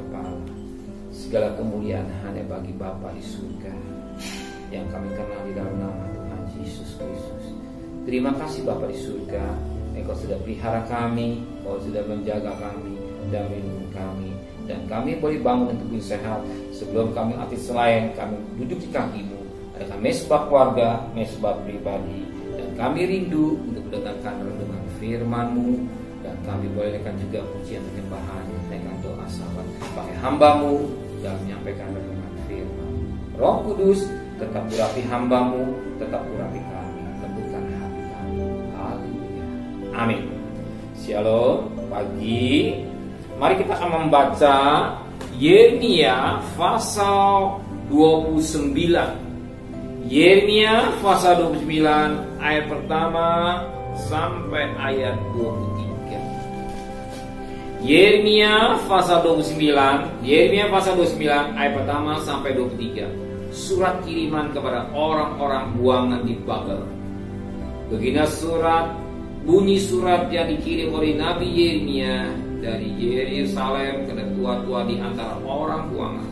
kepala. Segala kemuliaan hanya bagi Bapa di surga, yang kami kenal di dalam nama Tuhan Yesus Kristus. Terima kasih Bapa di surga, Engkau sudah pelihara kami, Engkau sudah menjaga kami dan melindungi kami. Dan kami boleh bangun untuk sehat. Sebelum kami aktif selain, kami duduk di kaki-Mu. Adakah mesbah keluarga, mesbah pribadi. Dan kami rindu untuk mendengarkan renungan firman-Mu. Dan kami bolehkan juga pujian penyembahan dengan doa sahabat pakai hamba-Mu dalam menyampaikan renungan firman. Roh Kudus, tetap urapi hamba-Mu, tetap urapi kami, lembutkan hati kami. Haleluya. Amin. Shalom. Pagi, mari kita akan membaca Yeremia pasal 29. Yeremia pasal 29 ayat pertama sampai ayat 23. Yeremia pasal 29 ayat pertama sampai 23. Surat kiriman kepada orang-orang buangan di Babel. Begini bunyi surat yang dikirim oleh Nabi Yeremia dari Yerusalem kepada tua-tua di antara orang buangan,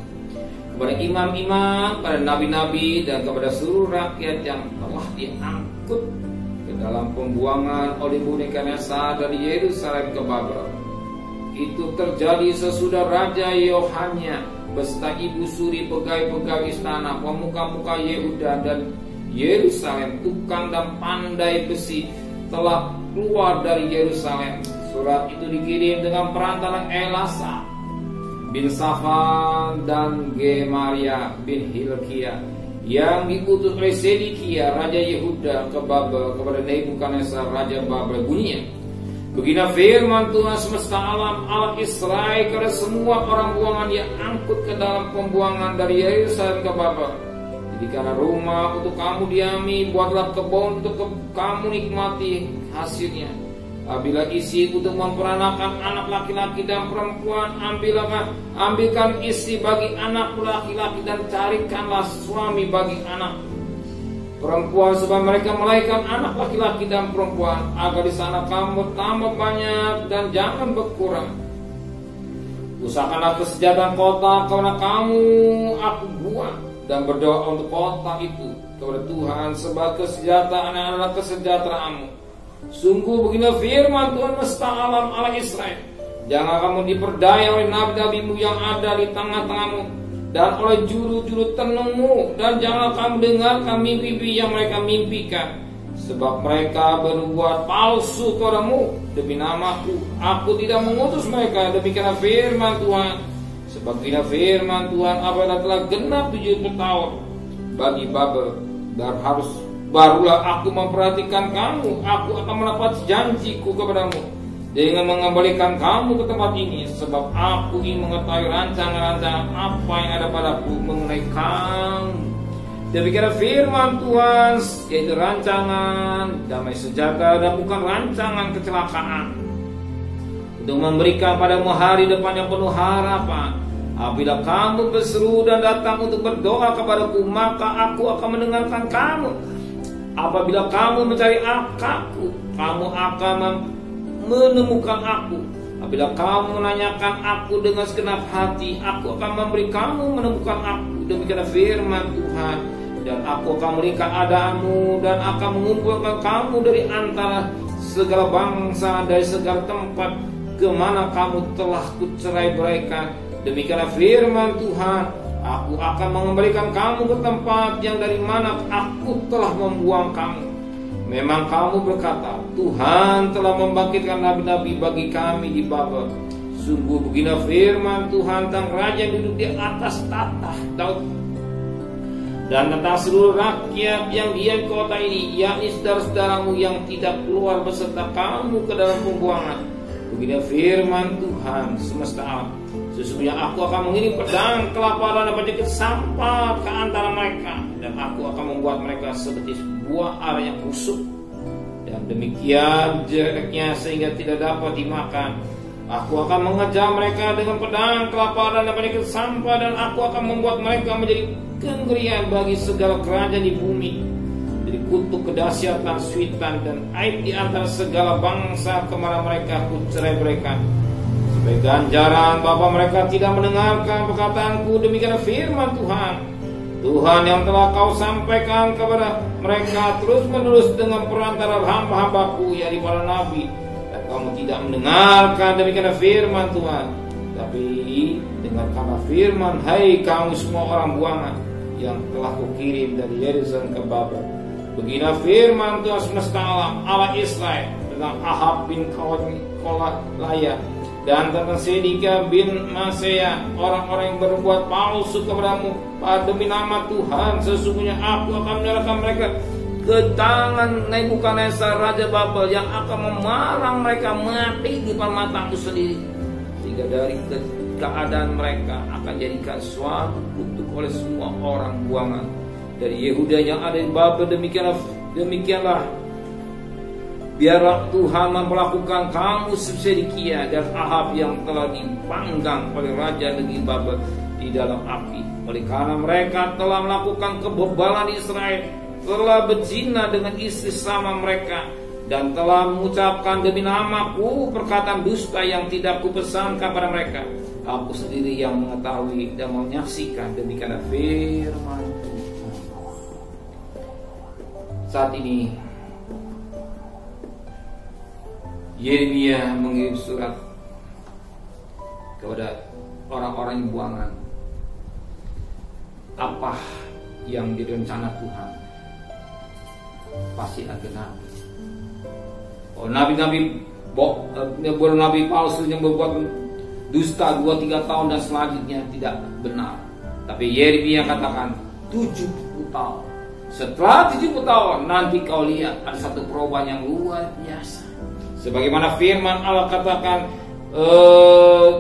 kepada imam-imam, kepada nabi-nabi, dan kepada seluruh rakyat yang telah diangkut ke dalam pembuangan oleh Nebukadnezar dari Yerusalem ke Babel. Itu terjadi sesudah Raja Yohanya beserta ibu suri, pegawai-pegawai istana, pemuka-muka Yehuda dan Yerusalem, tukang dan pandai besi telah keluar dari Yerusalem. Surat itu dikirim dengan perantara Elasa bin Safan dan Gemaria bin Hilkiah yang diutus oleh Sedekia Raja Yehuda ke Babel kepada Nebukadnezar Raja Babel. Bunyinya, begini firman Tuhan semesta alam, Allah Israel, kepada semua orang buangan yang angkut ke dalam pembuangan dari Yerusalem ke Babel. Jadikanlah rumah untuk kamu diami, buatlah kebun untuk kamu nikmati hasilnya. Apabila isi untuk memperanakan anak laki-laki dan perempuan, ambilkan isi bagi anak laki-laki dan carikanlah suami bagi anak perempuan supaya mereka melahirkan anak laki-laki dan perempuan, agar di sana kamu tambah banyak dan jangan berkurang. Usahakanlah kesejahteraan kota karena kamu aku buat, dan berdoa untuk kota itu kepada Tuhan, sebab kesejahteraan adalah kesejahteraanmu. Sungguh begini firman Tuhan semesta alam, Allah Israel, jangan kamu diperdaya oleh nabi-nabimu yang ada di tengah-tengahmu dan oleh juru-juru tenungmu, dan jangan kamu dengarkan mimpi yang mereka mimpikan, sebab mereka berbuat palsu kepadamu demi namaku. Aku tidak mengutus mereka. Demikianlah firman Tuhan. Sebab begini firman Tuhan, apabila telah genap 70 tahun bagi Babel, dan barulah aku memperhatikan kamu. Aku akan menepati janjiku kepadamu dengan mengembalikan kamu ke tempat ini, sebab aku ingin mengetahui rancangan-rancangan apa yang ada padaku mengenai kamu. Demikianlah firman Tuhan, yaitu rancangan damai sejahtera dan bukan rancangan kecelakaan, untuk memberikan padamu hari depan yang penuh harapan. Apabila kamu berseru dan datang untuk berdoa kepadaku, maka aku akan mendengarkan kamu. Apabila kamu mencari aku, kamu akan menemukan aku. Apabila kamu menanyakan aku dengan segenap hati, aku akan memberi kamu menemukan aku. Demikianlah firman Tuhan. Dan aku akan melingkar adaanmu dan akan mengumpulkan kamu dari antara segala bangsa, dari segala tempat kemana kamu telah kucerai-beraikan. Demikianlah firman Tuhan. Aku akan mengembalikan kamu ke tempat yang dari mana aku telah membuang kamu. Memang kamu berkata, Tuhan telah membangkitkan nabi-nabi bagi kami di Babel. Sungguh begini firman Tuhan tentang raja yang duduk di atas tahta Daud dan tentang seluruh rakyat yang diam di kota ini, yakni saudara-saudaramu yang tidak keluar beserta kamu ke dalam pembuangan. Begini firman Tuhan semesta alam. Sesungguhnya aku akan mengirim pedang, kelaparan dan penyakit sampah ke antara mereka, dan aku akan membuat mereka seperti buah ara yang busuk, dan demikian jeleknya sehingga tidak dapat dimakan. Aku akan mengejar mereka dengan pedang, kelaparan dan penyakit sampah, dan aku akan membuat mereka menjadi kengerian bagi segala kerajaan di bumi, jadi kutuk, kedahsyatan, suitan dan aib di antara segala bangsa kemana mereka kucerai-beraikan. Sebagai ganjaran Bapa mereka tidak mendengarkan perkataanku, demikian firman Tuhan. Tuhan yang telah kau sampaikan kepada mereka terus menerus dengan perantara hamba-hambaku, yaitu para nabi. Dan kamu tidak mendengarkan, demikian firman Tuhan. Tapi dengarkanlah firman, hai kamu semua orang buangan yang telah kukirim dari Yerusalem ke Babel. Beginilah firman Tuhan semesta alam, Allah Israel, tentang Ahab bin Kolaya dan tentang Sedekia bin Maseya, orang-orang yang berbuat palsu kepadamu demi nama Tuhan. Sesungguhnya aku akan menyerahkan mereka ke tangan Nebukadnezar Raja Babel, yang akan memarang mereka mati di depan matamu sendiri, sehingga dari keadaan mereka akan jadikan suatu kutuk oleh semua orang buangan dari Yehuda yang ada di Babel. Demikianlah biarlah Tuhan memperlakukan kamu Sedekia dan Ahab yang telah dipanggang oleh Raja negeri Babel di dalam api. Oleh karena mereka telah melakukan kebebalan di Israel, telah berzina dengan istri sama mereka, dan telah mengucapkan demi namaku perkataan dusta yang tidak kupesankan kepada mereka. Aku sendiri yang mengetahui dan menyaksikan, demikian firman Tuhan. Saat ini Yeremia mengirim surat kepada orang-orang yang buangan. Apa yang direncana Tuhan pasti akan genap. Nabi palsu yang berbuat dusta 2-3 tahun dan selanjutnya tidak benar. Tapi Yeremia katakan 70 tahun. Setelah 70 tahun nanti kau lihat ada satu perubahan yang luar biasa. Sebagaimana firman Allah katakan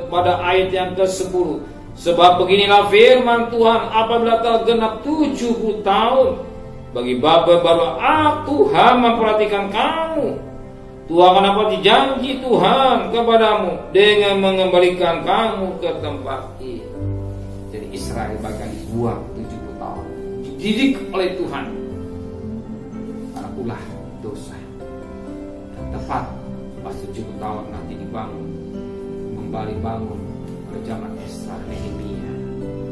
pada ayat yang ke-10. Sebab beginilah firman Tuhan, apabila telah genap 70 tahun bagi Babel, baru Tuhan memperhatikan kamu. Tuhan akan dapat janji Tuhan kepadamu dengan mengembalikan kamu ke tempat ini. Jadi Israel bakal dibuang 70 tahun, dididik oleh Tuhan karena ulah dosa. Dan tepat pas 70 tahun nanti dibangun, kembali bangun pada zaman Esra, Nehemia,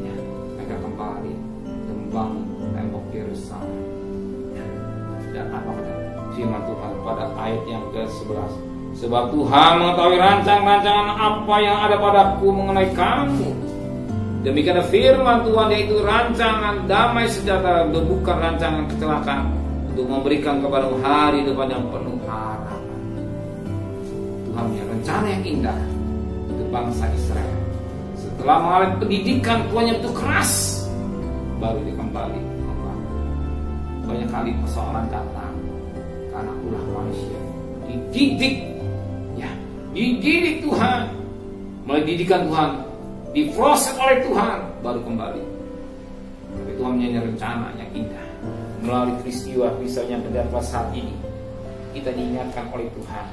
ya, mereka kembali membangun tembok Yerusalem. Ya. Dan apa kata firman Tuhan pada ayat yang ke-11? Sebab Tuhan mengetahui rancangan-rancangan apa yang ada padaku mengenai kamu. Demikian firman Tuhan, yaitu rancangan damai sejahtera, bukan rancangan kecelakaan, untuk memberikan kepada hari depan yang penuh harapan. Tuhan punya rencana yang indah untuk bangsa Israel. Setelah mengalami pendidikan Tuhan yang itu keras, baru dikembali. Banyak kali persoalan datang karena ulah manusia. Dididik Tuhan, mulai didikan Tuhan, diproses oleh Tuhan, baru kembali. Tapi Tuhan punya rencana yang indah. Melalui peristiwa misalnya pada saat ini, kita diingatkan oleh Tuhan.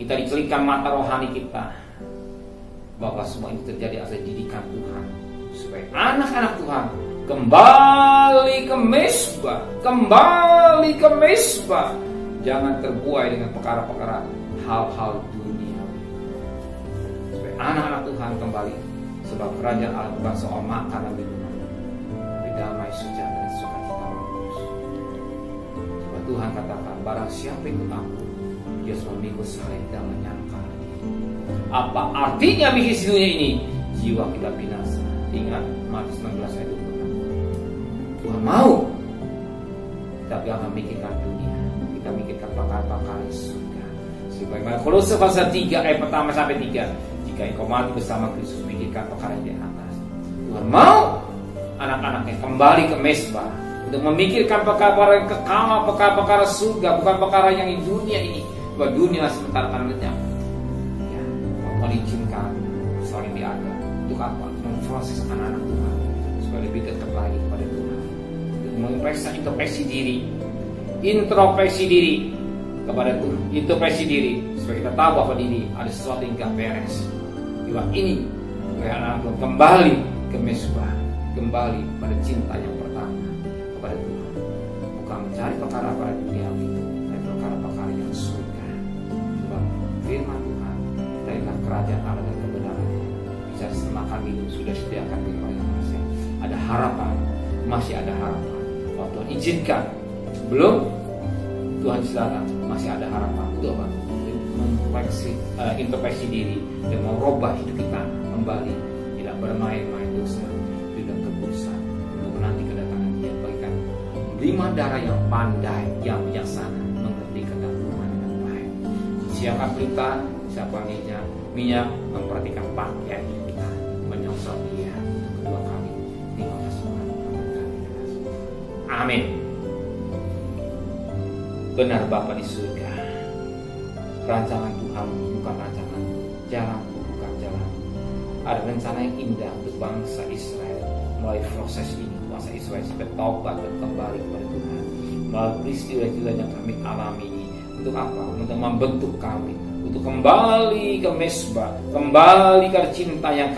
Kita dicelingkan mata rohani kita bahwa semua ini terjadi atas didikan Tuhan, supaya anak-anak Tuhan kembali ke Mesbah, jangan terbuai dengan perkara-perkara hal-hal dunia. Supaya anak-anak Tuhan kembali, sebab kerajaan Allah bukan soal makan dan minuman, tapi damai, sejahtera, sukacita Roh Kudus. Sebab Tuhan katakan, barang siapa ikut aku, dia mengikut saya dan menyangkal. Apa artinya bisnis dunia ini? Jiwa kita binasa. Ingat Matius 19 ayat 26. Tuhan mau, tapi jangan memikirkan dunia, kita mikirkan perkara-perkara surga. Sebagaimana Kolose pasal 3 ayat pertama sampai 3, jika engkau mati bersama Kristus, pikirkan perkara yang di atas. Tuhan mau anak-anaknya kembali ke Mesbah untuk memikirkan perkara-perkara yang kekal, perkara-perkara surga, bukan perkara yang di dunia ini. Bahwa dunia sementara akan lenyap. Ya, mengizinkan soal yang ada untuk apa? Memproses anak-anak Tuhan supaya lebih dekat lagi kepada Tuhan. Memeriksa introspeksi diri kepada Tuhan, introspeksi diri supaya kita tahu bahwa diri ada sesuatu yang gak beres. Bila ini anak-anak Tuhan kembali ke Mesbah, kembali pada cinta yang pertama kepada Tuhan, bukan mencari perkara-perkara duniawi, tapi perkara-perkara yang surga. Sebab firman Tuhan kita Carilah kerajaan Allah dan kebenarannya. Bicara makan minum sudah disediakan bagi orang yang masih ada harapan, masih ada harapan. Kalau Tuhan izinkan, belum, Tuhan silakan, masih ada harapan. Itu apa? Introspeksi diri dan merubah hidup kita kembali, tidak bermain-main dosa, tidak keputusan untuk menanti kedatangan Dia. Bagikan lima darah yang pandai, yang bijaksana, mengerti kehendak Tuhan dengan baik. Siapkan pelita, siapkan minyak, memperhatikan pakaian hidup kita, menyongsong Dia untuk kedua kali. Terima kasih Tuhan. Amin. Benar Bapa di surga, rancangan Tuhan bukan rancangan, jalan bukan jalan. Ada rencana yang indah untuk bangsa Israel. Melalui proses ini, bangsa Israel bertobat dan kembali kepada Tuhan. Melalui peristiwa-peristiwa yang kami alami ini, untuk apa? Untuk membentuk kami, untuk kembali ke mesbah, kembali ke cinta yang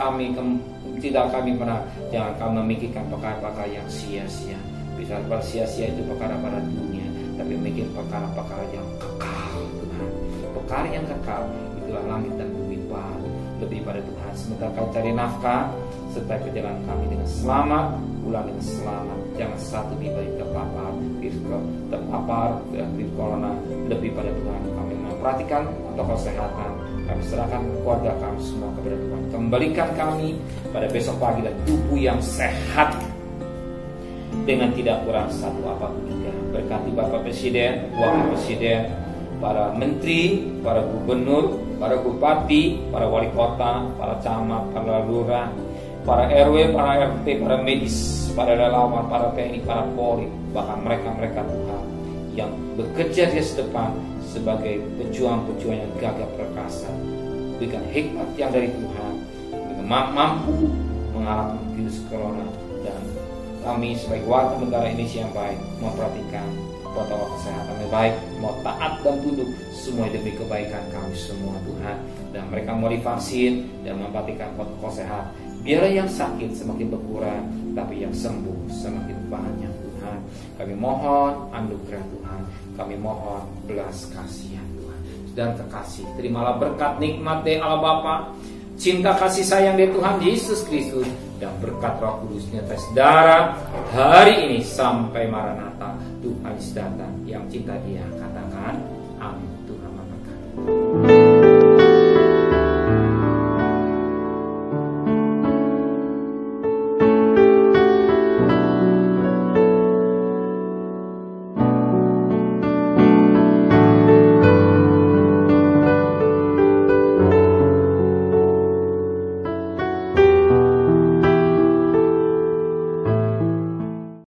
tidak kami pernah. Jangan kami memikirkan perkara-perkara yang sia-sia. Bisa sia-sia itu perkara pada dunia, tapi memikir perkara-perkara yang kekal Tuhan. Perkara yang kekal itulah langit dan bumi baru. Lebih pada Tuhan. Sementara kami cari nafkah, serta perjalanan kami dengan selamat, pulang dengan selamat. Jangan satu diberi terpapar virus corona. Lebih pada Tuhan, kami memperhatikan protokol kesehatan. Kami serahkan keluarga kami semua kepada Tuhan. Kembalikan kami pada besok pagi dan tubuh yang sehat, dengan tidak kurang satu apapun juga. Berkati Bapak Presiden, Wakil Presiden, para menteri, para gubernur, para bupati, para wali kota, para camat, para lurah, para RW, para RT, para medis, para relawan, para TNI, para Polri, bahkan mereka-mereka Tuhan yang bekerja di depan sebagai pejuang-pejuang yang gagah perkasa. Berikan hikmat yang dari Tuhan, mampu mengalahkan virus corona, dan kami sebagai warga negara Indonesia yang baik memperhatikan protokol kesehatan yang baik, mau taat dan tunduk semua demi kebaikan kami semua Tuhan. Dan mereka mau divaksin dan memperhatikan protokol kesehatan. Biarlah yang sakit semakin berkurang, tapi yang sembuh semakin banyak Tuhan. Kami mohon anugerah Tuhan, kami mohon belas kasihan Tuhan dan kekasih. Terimalah berkat nikmat dari Allah Bapa, cinta kasih sayang dari Tuhan Yesus Kristus, dan berkat Roh Kudus atas darah hari ini sampai Maranatha. Tuhan Yesus datang, yang cinta Dia katakan amin. Tuhan memberkati.